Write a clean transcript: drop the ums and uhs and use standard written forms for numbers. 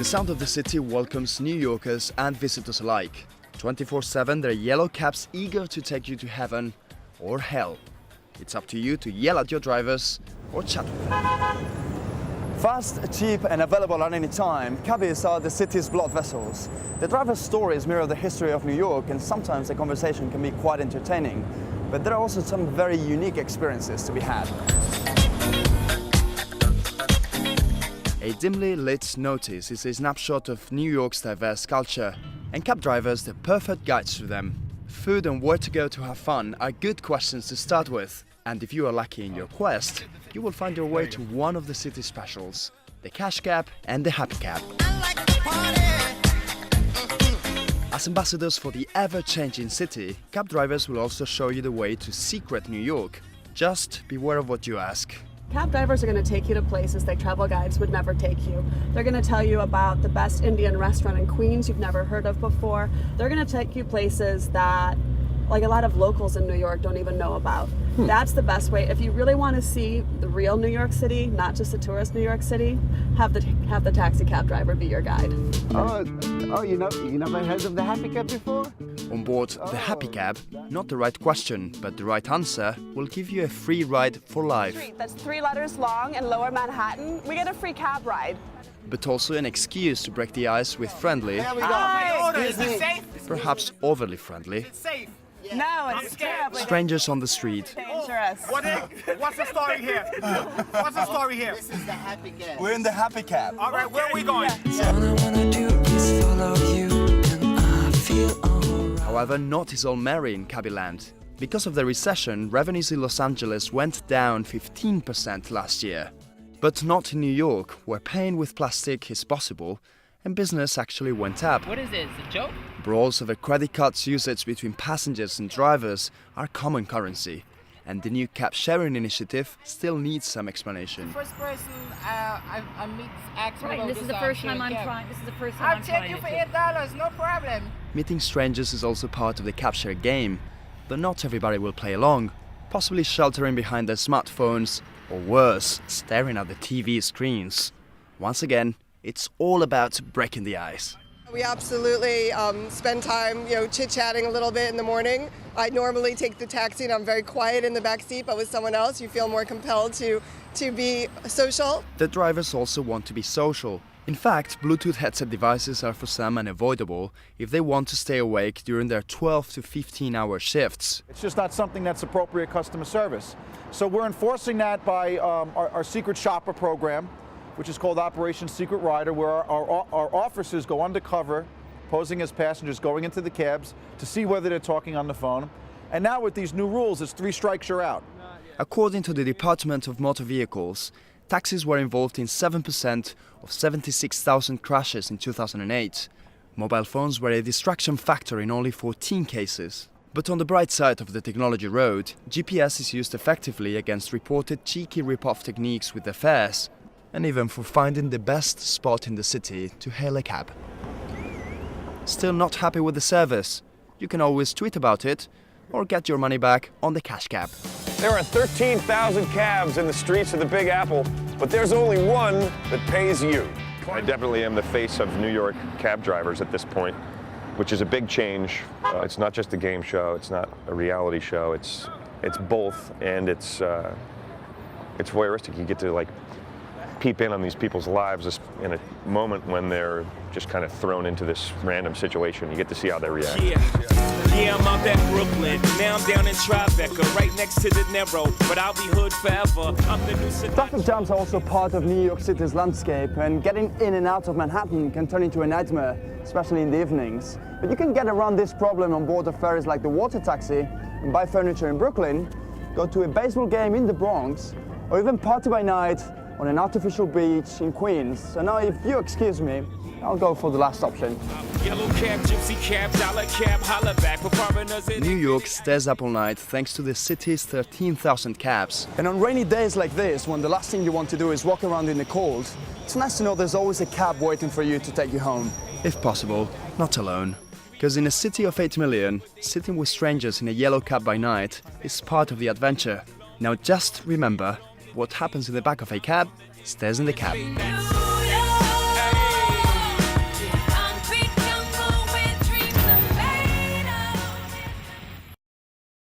sound of the city welcomes New Yorkers and visitors alike. 24/7, there are yellow cabs eager to take you to heaven or hell. It's up to you to yell at your drivers or chat with them. Fast, cheap and available at any time, cabbies are the city's blood vessels. The drivers' stories mirror the history of New York, and sometimes the conversation can be quite entertaining. But there are also some very unique experiences to be had. A dimly lit notice is a snapshot of New York's diverse culture, and cab drivers the perfect guides to them. Food and where to go to have fun are good questions to start with, and if you are lucky in your quest, you will find your way to one of the city's specials, the Cash Cab and the Happy Cab. As ambassadors for the ever-changing city, cab drivers will also show you the way to secret New York. Just beware of what you ask. Cab drivers are going to take you to places that travel guides would never take you. They're going to tell you about the best Indian restaurant in Queens you've never heard of before. They're going to take you places that, like, a lot of locals in New York don't even know about. That's the best way. If you really want to see the real New York City, not just a tourist New York City, have the taxi cab driver be your guide. You never heard of the Happy Cab before? On board the Happy Cab, not the right question, but the right answer will give you a free ride for life. That's 3 letters long in Lower Manhattan. We get a free cab ride. But also an excuse to break the ice with friendly, There we go. perhaps overly friendly, No, it's terribly strangers on the street. dangerous. What's the story here? What's the story here? This is the Happy Cab. We're in the Happy Cab. All right, where are we going? However, not is all merry in Cabbyland. Because of the recession, revenues in Los Angeles went down 15% last year. But not in New York, where paying with plastic is possible, and business actually went up. What is this, a joke? Brawls over credit cards usage between passengers and drivers are common currency, and the new cab sharing initiative still needs some explanation. First person I meet asks me Right, about this is the first time I'm trying. This is the first time I'll I'm check trying you for it. $8, no problem. Meeting strangers is also part of the cab share game, but not everybody will play along, possibly sheltering behind their smartphones, or worse, staring at the TV screens. Once again, it's all about breaking the ice. We absolutely spend time, chit-chatting a little bit in the morning. I normally take the taxi and I'm very quiet in the back seat, but with someone else, you feel more compelled to be social. The drivers also want to be social. In fact, Bluetooth headset devices are for some unavoidable if they want to stay awake during their 12 to 15-hour shifts. It's just not something that's appropriate customer service. So we're enforcing that by our Secret Shopper program, which is called Operation Secret Rider, where our officers go undercover, posing as passengers, going into the cabs to see whether they're talking on the phone. And now with these new rules, it's 3 strikes, you're out. According to the Department of Motor Vehicles, taxis were involved in 7% of 76,000 crashes in 2008. Mobile phones were a distraction factor in only 14 cases. But on the bright side of the technology road, GPS is used effectively against reported cheeky rip-off techniques with the fares, and even for finding the best spot in the city to hail a cab. Still not happy with the service? You can always tweet about it or get your money back on the Cash Cab. There are 13,000 cabs in the streets of the Big Apple, but there's only one that pays you. I definitely am the face of New York cab drivers at this point, which is a big change. It's not just a game show, it's not a reality show, it's both, and it's voyeuristic. You get to peep in on these people's lives in a moment when they're just kind of thrown into this random situation. You get to see how they react. Yeah, I'm out at Brooklyn. Now I'm down in Tribeca, right next to the Narrow, but I'll be hood forever. I'm the new Traffic jams are also part of New York City's landscape, and getting in and out of Manhattan can turn into a nightmare, especially in the evenings. But you can get around this problem on board of ferries like the Water Taxi, and buy furniture in Brooklyn, go to a baseball game in the Bronx, or even party by night on an artificial beach in Queens. So now, if you excuse me, I'll go for the last option. Yellow cab, gypsy cab, dollar cab, holla back for foreigners in New York stays up all night thanks to the city's 13,000 cabs. And on rainy days like this, when the last thing you want to do is walk around in the cold, it's nice to know there's always a cab waiting for you to take you home. If possible, not alone. Because in a city of 8 million, sitting with strangers in a yellow cab by night is part of the adventure. Now just remember, what happens in the back of a cab stays in the cab.